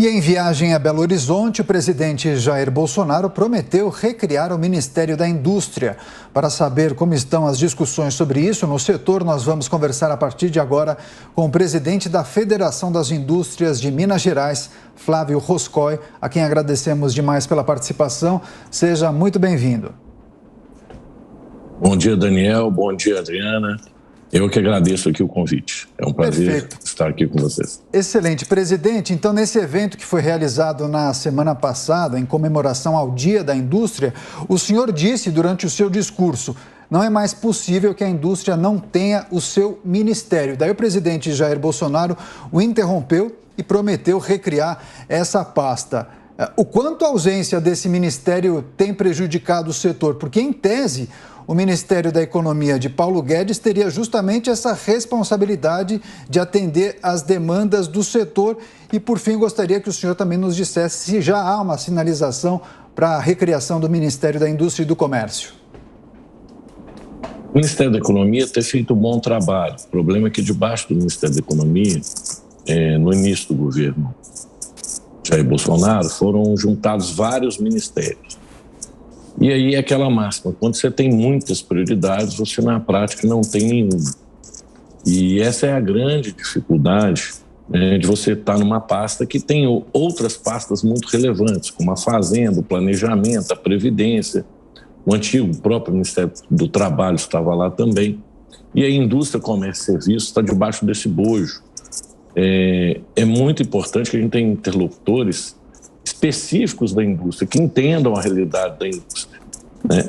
E em viagem a Belo Horizonte, o presidente Jair Bolsonaro prometeu recriar o Ministério da Indústria. Para saber como estão as discussões sobre isso no setor, nós vamos conversar a partir de agora com o presidente da Federação das Indústrias de Minas Gerais, Flávio Roscoe, a quem agradecemos demais pela participação. Seja muito bem-vindo. Bom dia, Daniel. Bom dia, Adriana. Eu que agradeço aqui o convite. É um prazer estar aqui com vocês. Excelente, presidente. Então, nesse evento que foi realizado na semana passada, em comemoração ao Dia da Indústria, o senhor disse durante o seu discurso: não é mais possível que a indústria não tenha o seu ministério. Daí o presidente Jair Bolsonaro o interrompeu e prometeu recriar essa pasta. O quanto a ausência desse ministério tem prejudicado o setor? Porque, em tese, o Ministério da Economia de Paulo Guedes teria justamente essa responsabilidade de atender às demandas do setor. E, por fim, gostaria que o senhor também nos dissesse se já há uma sinalização para a recriação do Ministério da Indústria e do Comércio. O Ministério da Economia tem feito um bom trabalho. O problema é que, debaixo do Ministério da Economia, no início do governo Jair Bolsonaro, foram juntados vários ministérios. E aí é aquela máxima: quando você tem muitas prioridades, você na prática não tem nenhuma. E essa é a grande dificuldade de você estar numa pasta que tem outras pastas muito relevantes, como a Fazenda, o Planejamento, a Previdência. O antigo próprio Ministério do Trabalho estava lá também. E a Indústria, Comércio e Serviços está debaixo desse bojo. É muito importante que a gente tenha interlocutores específicos da indústria, que entendam a realidade da indústria.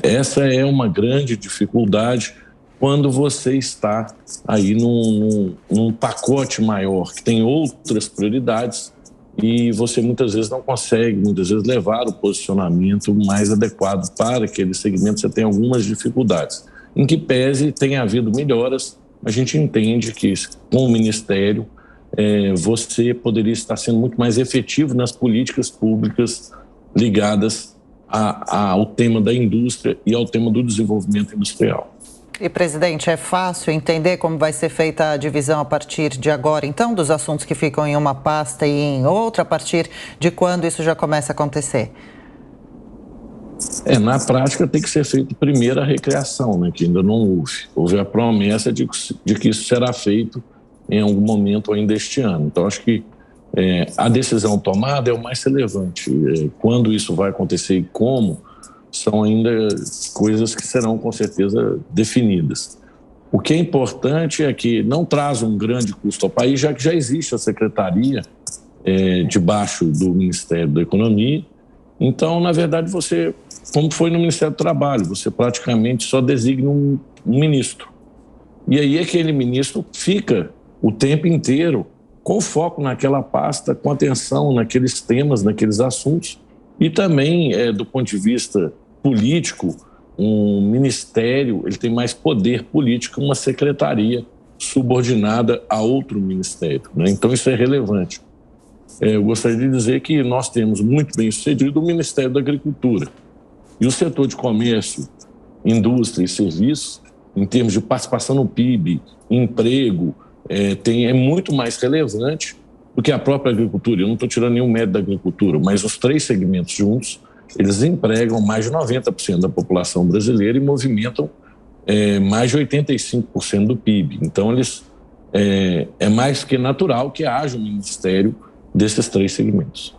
Essa é uma grande dificuldade quando você está aí num pacote maior, que tem outras prioridades, e você muitas vezes não consegue, levar o posicionamento mais adequado para aquele segmento. Você tem algumas dificuldades. Em que pese tenha havido melhoras, a gente entende que com o Ministério você poderia estar sendo muito mais efetivo nas políticas públicas ligadas ao tema da indústria e ao tema do desenvolvimento industrial. E, presidente, é fácil entender como vai ser feita a divisão a partir de agora, então, dos assuntos que ficam em uma pasta e em outra, a partir de quando isso já começa a acontecer? Na prática tem que ser feita primeiro a recriação, que ainda não houve. Houve a promessa de que isso será feito em algum momento ainda este ano. Então, acho que a decisão tomada é o mais relevante. Quando isso vai acontecer e como, são ainda coisas que serão, com certeza, definidas. O que é importante é que não traz um grande custo ao país, já que já existe a secretaria debaixo do Ministério da Economia. Então, na verdade, você, como foi no Ministério do Trabalho, você praticamente só designa um ministro. E aí aquele ministro fica o tempo inteiro com foco naquela pasta, com atenção naqueles temas, naqueles assuntos. E também, do ponto de vista político, um ministério ele tem mais poder político que uma secretaria subordinada a outro ministério. Então, isso é relevante. Eu gostaria de dizer que nós temos muito bem sucedido o Ministério da Agricultura. E o setor de comércio, indústria e serviços, em termos de participação no PIB, emprego, é muito mais relevante do que a própria agricultura. Eu não estou tirando nenhum mérito da agricultura, mas os três segmentos juntos, eles empregam mais de 90% da população brasileira e movimentam mais de 85% do PIB. Então, é mais que natural que haja um ministério desses três segmentos.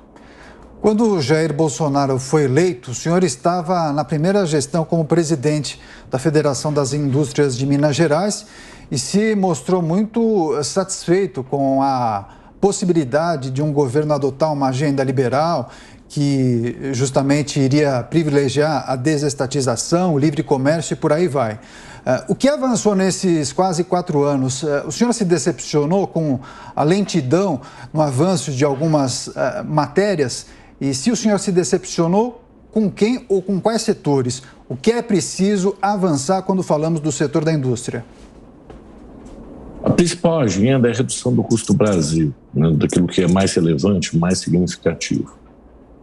Quando o Jair Bolsonaro foi eleito, o senhor estava na primeira gestão como presidente da Federação das Indústrias de Minas Gerais e se mostrou muito satisfeito com a possibilidade de um governo adotar uma agenda liberal que justamente iria privilegiar a desestatização, o livre comércio e por aí vai. O que avançou nesses quase 4 anos? O senhor se decepcionou com a lentidão no avanço de algumas matérias? E se o senhor se decepcionou, com quem ou com quais setores? O que é preciso avançar quando falamos do setor da indústria? A principal agenda é a redução do custo do Brasil, daquilo que é mais relevante, mais significativo.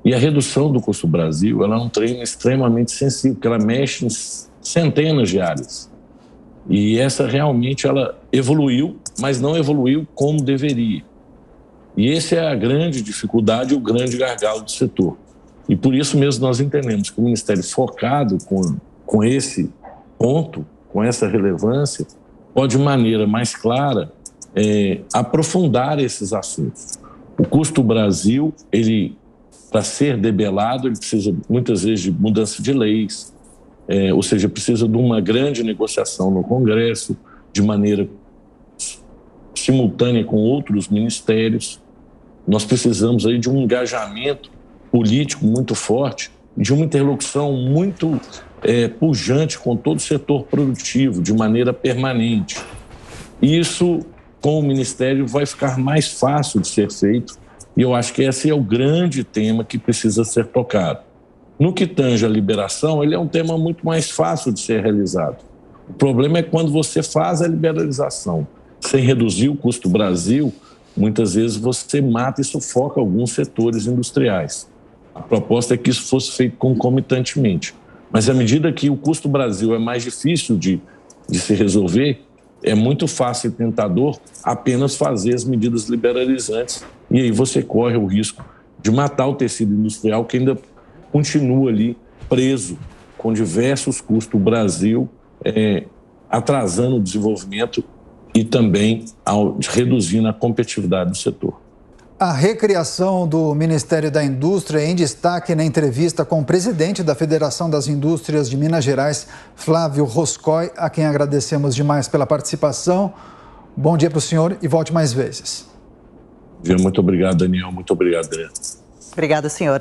E a redução do custo do Brasil ela é um treino extremamente sensível, porque ela mexe em centenas de áreas. E essa realmente ela evoluiu, mas não evoluiu como deveria. E essa é a grande dificuldade, o grande gargalo do setor. E por isso mesmo nós entendemos que o Ministério focado com esse ponto, com essa relevância, pode de maneira mais clara aprofundar esses assuntos. O custo Brasil, para ser debelado, ele precisa muitas vezes de mudança de leis, ou seja, precisa de uma grande negociação no Congresso, de maneira simultânea com outros ministérios. Nós precisamos aí de um engajamento político muito forte, de uma interlocução muito pujante com todo o setor produtivo, de maneira permanente. Isso, com o Ministério, vai ficar mais fácil de ser feito, e eu acho que esse é o grande tema que precisa ser tocado. No que tange a liberação, ele é um tema muito mais fácil de ser realizado. O problema é quando você faz a liberalização sem reduzir o custo Brasil, muitas vezes você mata e sufoca alguns setores industriais. A proposta é que isso fosse feito concomitantemente. Mas à medida que o custo Brasil é mais difícil de se resolver, é muito fácil e tentador apenas fazer as medidas liberalizantes, e aí você corre o risco de matar o tecido industrial, que ainda continua ali preso com diversos custos Brasil, atrasando o desenvolvimento e também reduzindo a competitividade do setor. A recriação do Ministério da Indústria é em destaque na entrevista com o presidente da Federação das Indústrias de Minas Gerais, Flávio Roscoe, a quem agradecemos demais pela participação. Bom dia para o senhor e volte mais vezes. Muito obrigado, Daniel. Muito obrigado, Adriano. Obrigada, senhor.